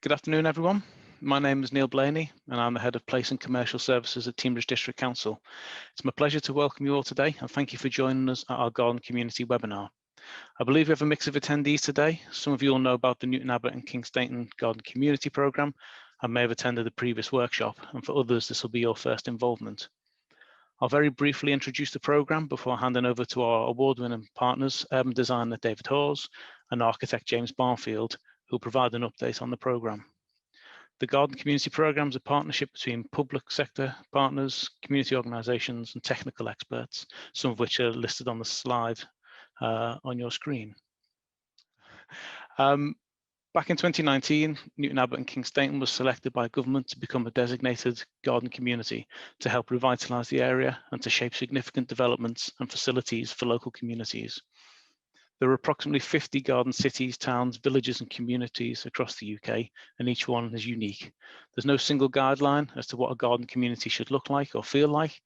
Good afternoon, everyone. My name is Neil Blaney, and I'm the Head of Place and Commercial Services at Teignbridge District Council. It's my pleasure to welcome you all today, and thank you for joining us at our Garden Community webinar. I believe we have a mix of attendees today. Some of you will know about the Newton Abbot and Kingsteignton Garden Community Programme and may have attended the previous workshop, and for others, this will be your first involvement. I'll very briefly introduce the programme before handing over to our award-winning partners, urban designer David Hawes and architect James Barnfield, who will provide an update on the programme. The Garden Community Programme is a partnership between public sector partners, community organisations and technical experts, some of which are listed on the slide on your screen. Back in 2019, Newton Abbot and Kingsteignton was selected by government to become a designated garden community to help revitalise the area and to shape significant developments and facilities for local communities. There are approximately 50 garden cities, towns, villages and communities across the UK, and each one is unique. There's no single guideline as to what a garden community should look like or feel like.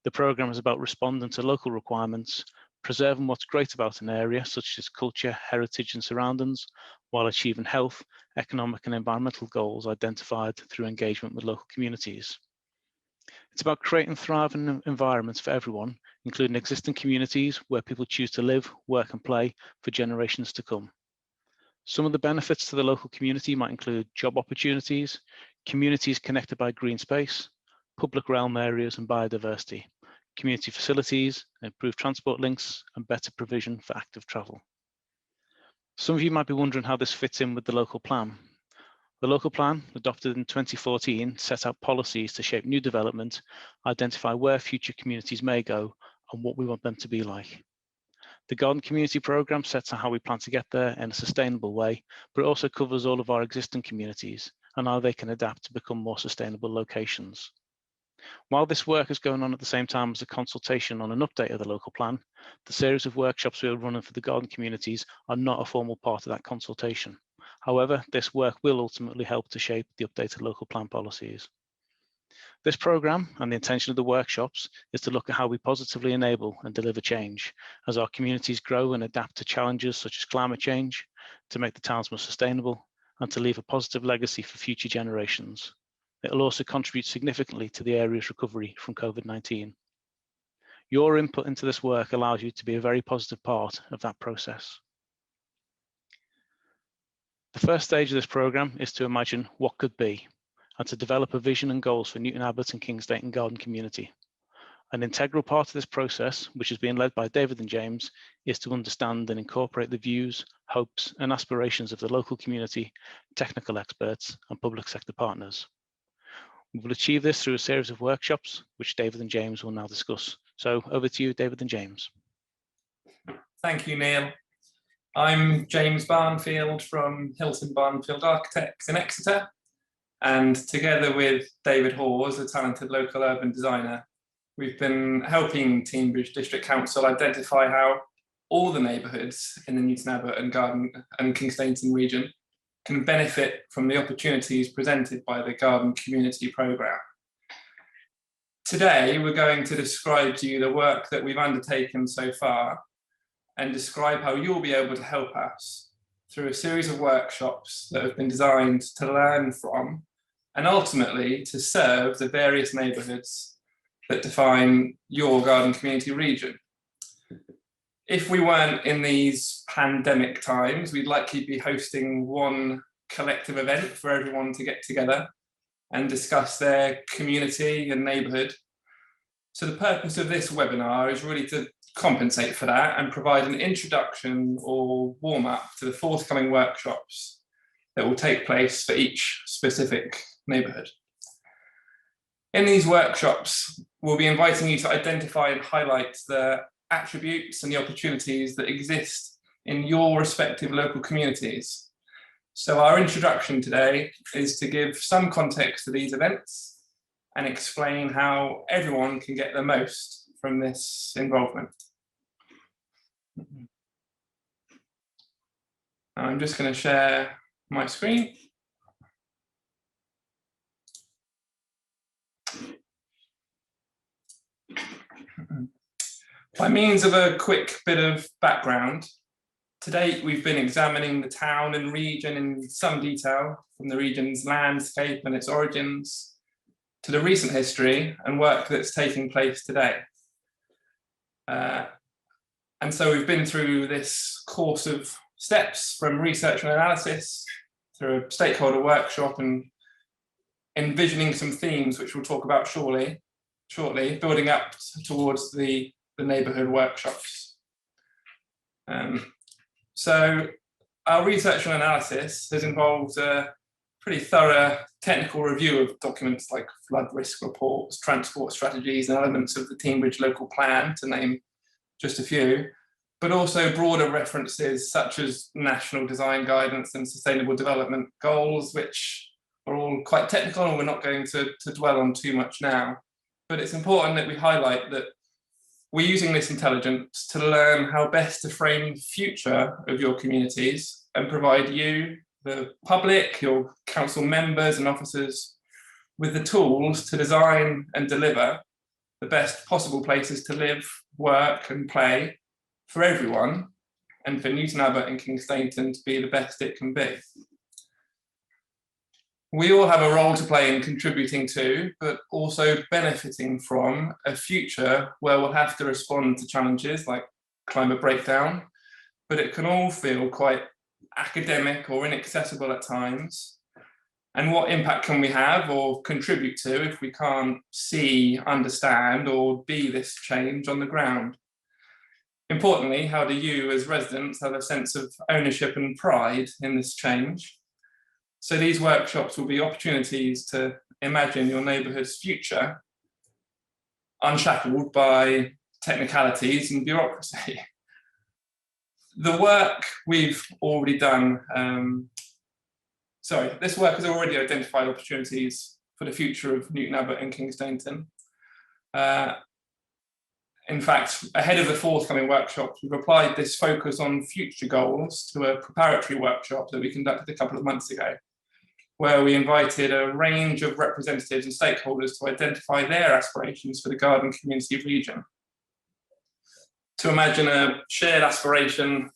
The programme is about responding to local requirements, preserving what's great about an area, such as culture, heritage and surroundings, while achieving health, economic and environmental goals identified through engagement with local communities. It's about creating thriving environments for everyone, including existing communities where people choose to live, work and play for generations to come. Some of the benefits to the local community might include job opportunities, communities connected by green space, public realm areas and biodiversity, community facilities, improved transport links and better provision for active travel. Some of you might be wondering how this fits in with the local plan. The local plan, adopted in 2014, set out policies to shape new development, identify where future communities may go and what we want them to be like. The Garden Community Programme sets out how we plan to get there in a sustainable way, but it also covers all of our existing communities and how they can adapt to become more sustainable locations. While this work is going on at the same time as a consultation on an update of the local plan, the series of workshops we are running for the garden communities are not a formal part of that consultation. However, this work will ultimately help to shape the updated local plan policies. This programme and the intention of the workshops is to look at how we positively enable and deliver change as our communities grow and adapt to challenges such as climate change, to make the towns more sustainable and to leave a positive legacy for future generations. It will also contribute significantly to the area's recovery from COVID-19. Your input into this work allows you to be a very positive part of that process. The first stage of this programme is to imagine what could be and to develop a vision and goals for Newton Abbot and Kingsteignton Garden Community. An integral part of this process, which is being led by David and James, is to understand and incorporate the views, hopes and aspirations of the local community, technical experts and public sector partners. We will achieve this through a series of workshops, which David and James will now discuss. So over to you, David and James. Thank you, Neil. I'm James Barnfield from Hilton Barnfield Architects in Exeter, and together with David Hawes, a talented local urban designer, we've been helping Teignbridge District Council identify how all the neighbourhoods in the Newton Abbot and Garden and Kingsteignton region can benefit from the opportunities presented by the Garden Community Programme. Today, we're going to describe to you the work that we've undertaken so far and describe how you'll be able to help us through a series of workshops that have been designed to learn from and ultimately to serve the various neighbourhoods that define your garden community region. If we weren't in these pandemic times, we'd likely be hosting one collective event for everyone to get together and discuss their community and neighbourhood. So the purpose of this webinar is really to compensate for that and provide an introduction or warm-up to the forthcoming workshops that will take place for each specific neighbourhood. In these workshops, we'll be inviting you to identify and highlight the attributes and the opportunities that exist in your respective local communities. So our introduction today is to give some context to these events and explain how everyone can get the most from this involvement. I'm just going to share my screen. By means of a quick bit of background, To date, we've been examining the town and region in some detail, from the region's landscape and its origins to the recent history and work that's taking place today. And so we've been through this course of steps, from research and analysis through a stakeholder workshop and envisioning some themes which we'll talk about shortly, building up towards the neighbourhood workshops. So our research and analysis has involved a pretty thorough technical review of documents like flood risk reports, transport strategies, and elements of the Teignbridge local plan, to name just a few, but also broader references such as national design guidance and sustainable development goals, which are all quite technical and we're not going to dwell on too much now. But it's important that we highlight that we're using this intelligence to learn how best to frame the future of your communities and provide you, the public, your council members and officers, with the tools to design and deliver the best possible places to live, work and play for everyone, and for Newton Abbot and Kingsteignton to be the best it can be. We all have a role to play in contributing to, but also benefiting from, a future where we'll have to respond to challenges like climate breakdown, but it can all feel quite academic or inaccessible at times. And what impact can we have or contribute to if we can't see, understand, or be this change on the ground? Importantly, how do you as residents have a sense of ownership and pride in this change? So these workshops will be opportunities to imagine your neighbourhood's future, unshackled by technicalities and bureaucracy. The work we've already done, this work has already identified opportunities for the future of Newton Abbot and Kingsteignton. In fact, ahead of the forthcoming workshops, we've applied this focus on future goals to a preparatory workshop that we conducted a couple of months ago, where we invited a range of representatives and stakeholders to identify their aspirations for the garden community region. To imagine a shared aspiration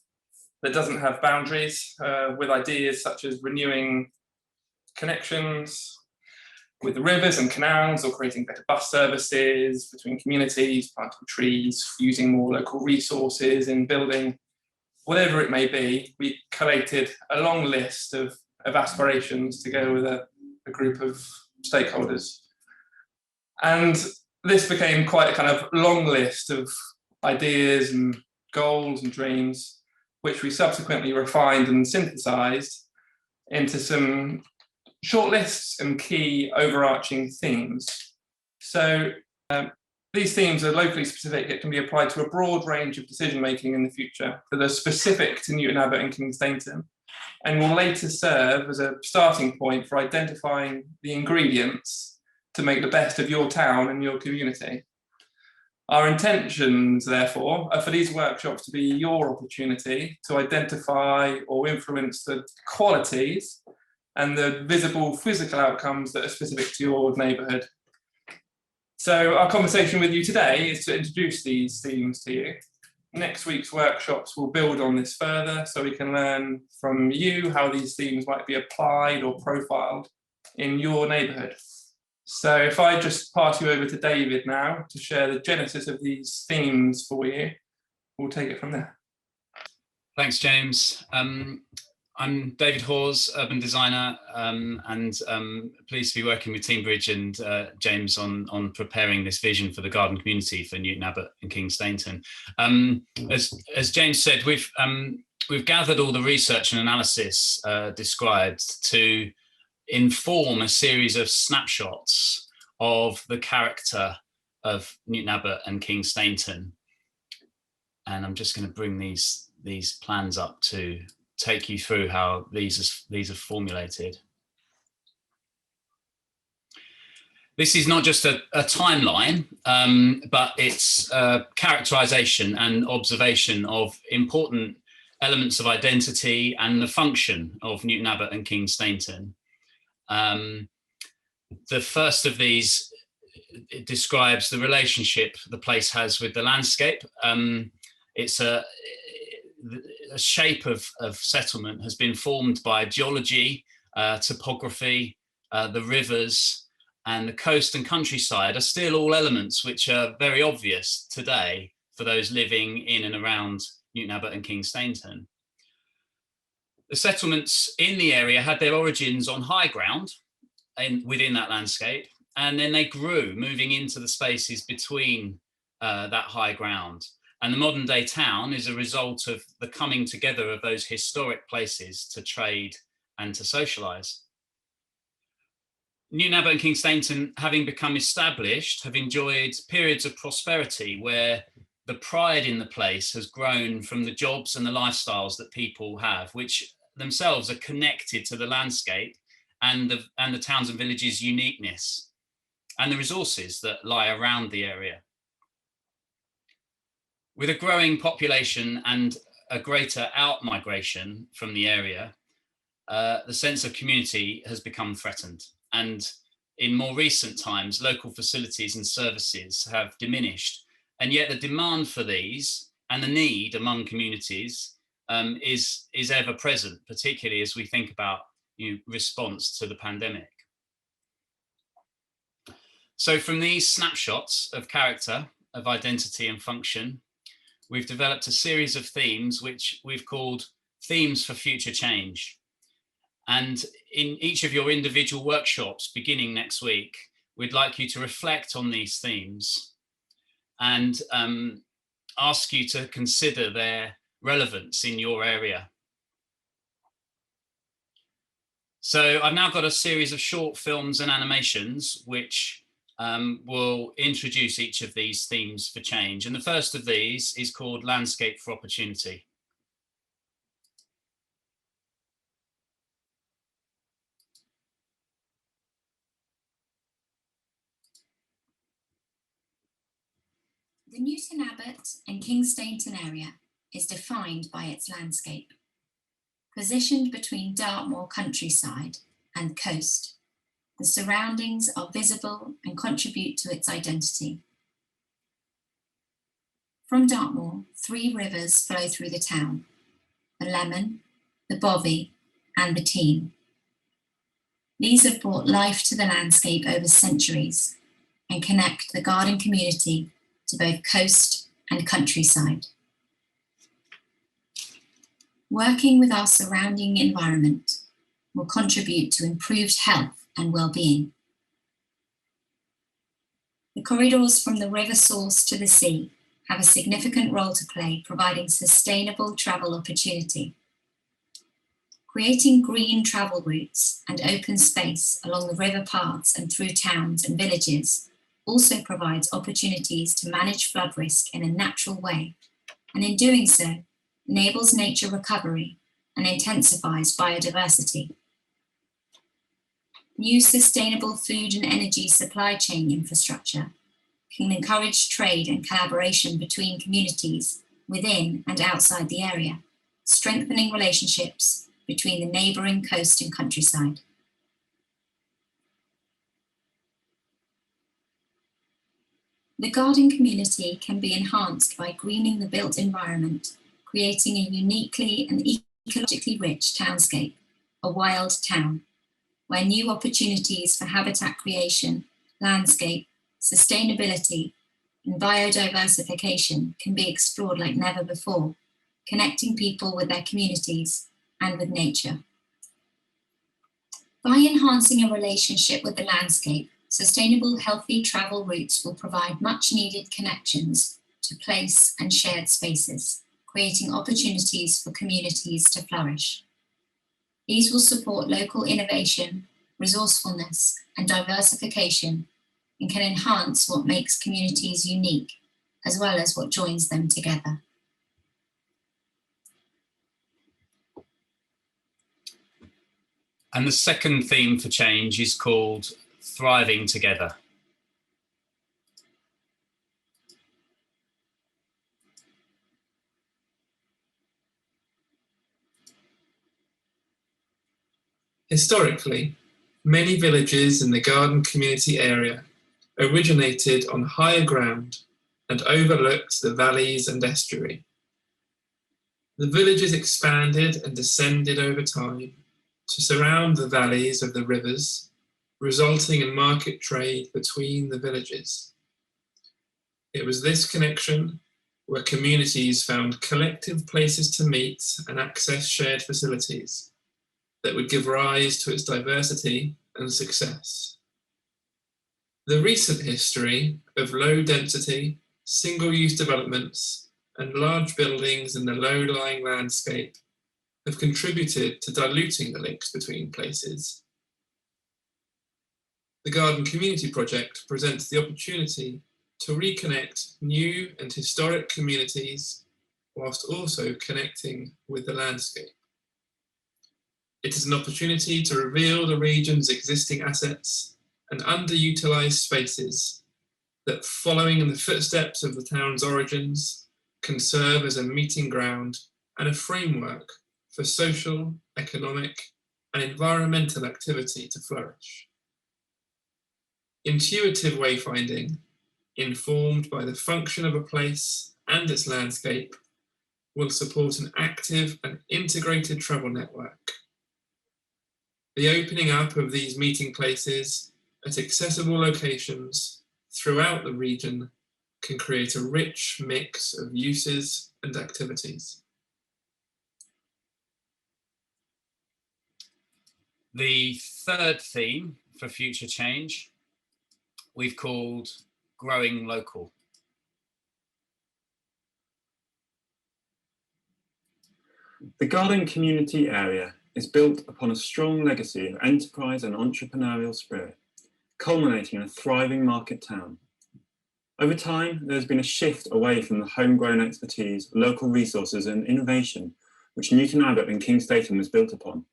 that doesn't have boundaries, with ideas such as renewing connections with the rivers and canals, or creating better bus services between communities, planting trees, using more local resources in building, whatever it may be. We collated a long list of aspirations to go with a group of stakeholders. And this became quite a kind of long list of ideas and goals and dreams, which we subsequently refined and synthesized into some short lists and key overarching themes. So these themes are locally specific. It can be applied to a broad range of decision making in the future that are specific to Newton Abbot and Kingsteignton, and will later serve as a starting point for identifying the ingredients to make the best of your town and your community. Our intentions, therefore, are for these workshops to be your opportunity to identify or influence the qualities and the visible physical outcomes that are specific to your neighbourhood. So our conversation with you today is to introduce these themes to you. Next week's workshops will build on this further, so we can learn from you how these themes might be applied or profiled in your neighbourhood. So if I just pass you over to David now to share the genesis of these themes for you, we'll take it from there. Thanks, James. I'm David Hawes, urban designer, and pleased to be working with Teignbridge and James on preparing this vision for the garden community for Newton Abbot and Kingsteignton. As James said, we've gathered all the research and analysis described to inform a series of snapshots of the character of Newton Abbot and Kingsteignton. And I'm just going to bring these plans up to take you through how these are formulated. This is not just a timeline, but it's a characterization and observation of important elements of identity and the function of Newton Abbot and Kingsteignton. The first of these, it describes the relationship the place has with the landscape. a shape of settlement has been formed by geology, topography, the rivers, and the coast and countryside are still all elements which are very obvious today for those living in and around Newton Abbot and Kingsteignton. The settlements in the area had their origins on high ground within that landscape, and then they grew, moving into the spaces between that high ground. And the modern day town is a result of the coming together of those historic places to trade and to socialise. Newton Abbot and Kingsteignton, having become established, have enjoyed periods of prosperity where the pride in the place has grown from the jobs and the lifestyles that people have, which themselves are connected to the landscape and the towns and villages' uniqueness and the resources that lie around the area. With a growing population and a greater out-migration from the area, the sense of community has become threatened. And in more recent times, local facilities and services have diminished. And yet the demand for these and the need among communities is ever present, particularly as we think about response to the pandemic. So from these snapshots of character, of identity and function, we've developed a series of themes which we've called themes for future change. And in each of your individual workshops beginning next week, we'd like you to reflect on these themes and ask you to consider their relevance in your area. So I've now got a series of short films and animations which will introduce each of these themes for change. And the first of these is called Landscape for Opportunity. The Newton Abbot and Kingsteignton area is defined by its landscape. Positioned between Dartmoor countryside and coast, the surroundings are visible and contribute to its identity. From Dartmoor, 3 rivers flow through the town: the Lemon, the Bovey, and the Tean. These have brought life to the landscape over centuries and connect the garden community to both coast and countryside. Working with our surrounding environment will contribute to improved health and well-being. The corridors from the river source to the sea have a significant role to play, providing sustainable travel opportunity. Creating green travel routes and open space along the river paths and through towns and villages also provides opportunities to manage flood risk in a natural way, and in doing so, enables nature recovery and intensifies biodiversity. New sustainable food and energy supply chain infrastructure can encourage trade and collaboration between communities within and outside the area, strengthening relationships between the neighbouring coast and countryside. The garden community can be enhanced by greening the built environment, creating a uniquely and ecologically rich townscape, a wild town, where new opportunities for habitat creation, landscape, sustainability, and biodiversification can be explored like never before, connecting people with their communities and with nature. By enhancing a relationship with the landscape, sustainable, healthy travel routes will provide much needed connections to place and shared spaces, creating opportunities for communities to flourish. These will support local innovation, resourcefulness, and diversification, and can enhance what makes communities unique, as well as what joins them together. And the second theme for change is called Thriving Together. Historically, many villages in the garden community area originated on higher ground and overlooked the valleys and estuary. The villages expanded and descended over time to surround the valleys of the rivers, resulting in market trade between the villages. It was this connection where communities found collective places to meet and access shared facilities that would give rise to its diversity and success. The recent history of low-density, single-use developments and large buildings in the low-lying landscape have contributed to diluting the links between places. The Garden Community Project presents the opportunity to reconnect new and historic communities whilst also connecting with the landscape. It is an opportunity to reveal the region's existing assets and underutilised spaces that, following in the footsteps of the town's origins, can serve as a meeting ground and a framework for social, economic, and environmental activity to flourish. Intuitive wayfinding, informed by the function of a place and its landscape, will support an active and integrated travel network. The opening up of these meeting places at accessible locations throughout the region can create a rich mix of uses and activities. The third theme for future change we've called Growing Local. The Garden Community Area is built upon a strong legacy of enterprise and entrepreneurial spirit, culminating in a thriving market town. Over time, there's been a shift away from the homegrown expertise, local resources and innovation which Newton Abbot and Kingsteignton was built upon.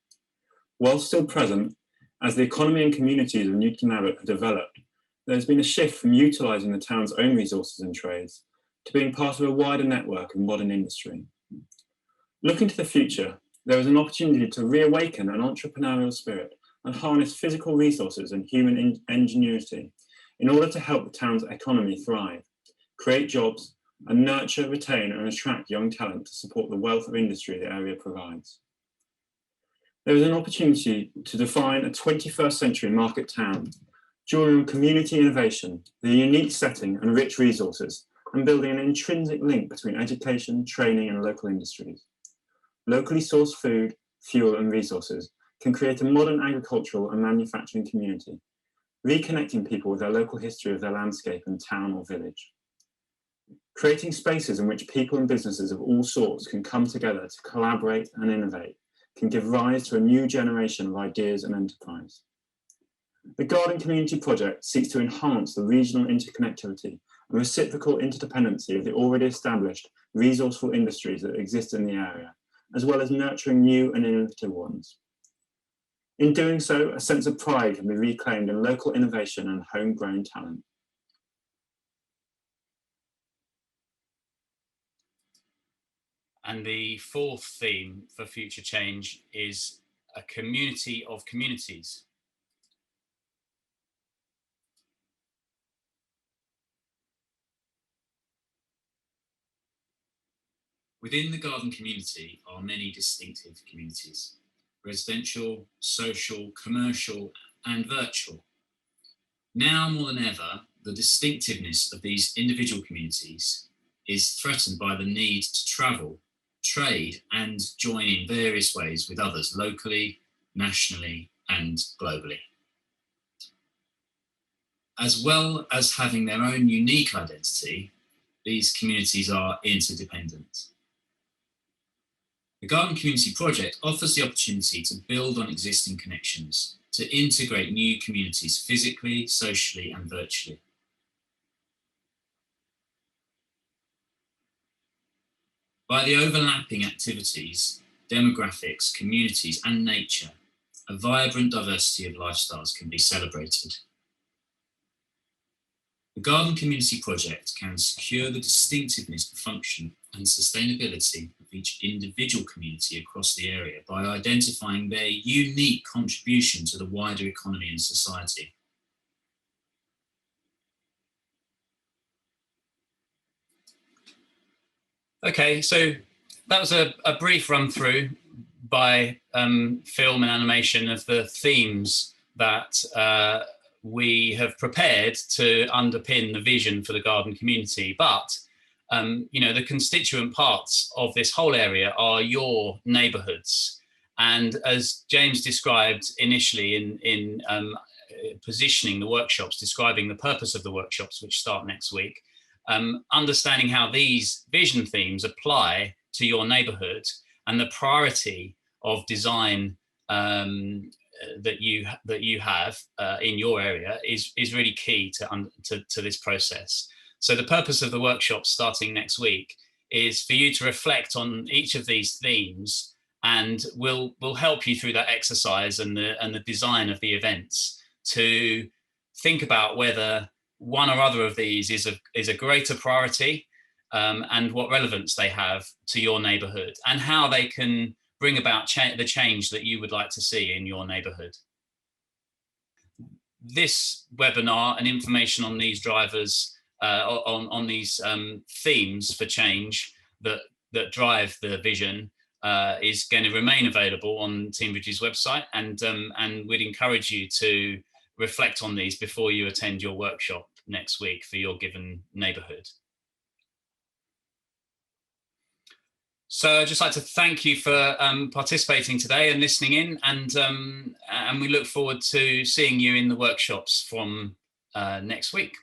While still present, as the economy and communities of Newton Abbot have developed, there's been a shift from utilising the town's own resources and trades to being part of a wider network of modern industry. Looking to the future, there is an opportunity to reawaken an entrepreneurial spirit and harness physical resources and human ingenuity in order to help the town's economy thrive, create jobs, and nurture, retain, and attract young talent to support the wealth of industry the area provides. There is an opportunity to define a 21st century market town, drawing on community innovation, the unique setting and rich resources, and building an intrinsic link between education, training, and local industries. Locally sourced food, fuel, and resources can create a modern agricultural and manufacturing community, reconnecting people with their local history of their landscape and town or village. Creating spaces in which people and businesses of all sorts can come together to collaborate and innovate can give rise to a new generation of ideas and enterprise. The Garden Community Project seeks to enhance the regional interconnectivity and reciprocal interdependency of the already established resourceful industries that exist in the area, as well as nurturing new and innovative ones. In doing so, a sense of pride can be reclaimed in local innovation and homegrown talent. And the fourth theme for future change is a community of communities. Within the garden community are many distinctive communities: residential, social, commercial, and virtual. Now more than ever, the distinctiveness of these individual communities is threatened by the need to travel, trade, and join in various ways with others locally, nationally, and globally. As well as having their own unique identity, these communities are interdependent. The Garden Community Project offers the opportunity to build on existing connections, to integrate new communities physically, socially, and virtually. By the overlapping activities, demographics, communities, and nature, a vibrant diversity of lifestyles can be celebrated. The Garden Community Project can secure the distinctiveness, function, and sustainability of each individual community across the area by identifying their unique contribution to the wider economy and society. Okay, so that was a brief run through by film and animation of the themes that we have prepared to underpin the vision for the garden community. But you know, the constituent parts of this whole area are your neighbourhoods. And as James described initially in positioning the workshops, describing the purpose of the workshops, which start next week, understanding how these vision themes apply to your neighbourhood and the priority of design that you have in your area is really key to this process. So the purpose of the workshop starting next week is for you to reflect on each of these themes, and we'll help you through that exercise and the design of the events to think about whether one or other of these is a greater priority, and what relevance they have to your neighbourhood and how they can bring about the change that you would like to see in your neighbourhood. This webinar and information on these drivers, on these themes for change that drive the vision is going to remain available on Teambridge's website, and we'd encourage you to reflect on these before you attend your workshop next week for your given neighbourhood. So I'd just like to thank you for participating today and listening in, and we look forward to seeing you in the workshops from next week.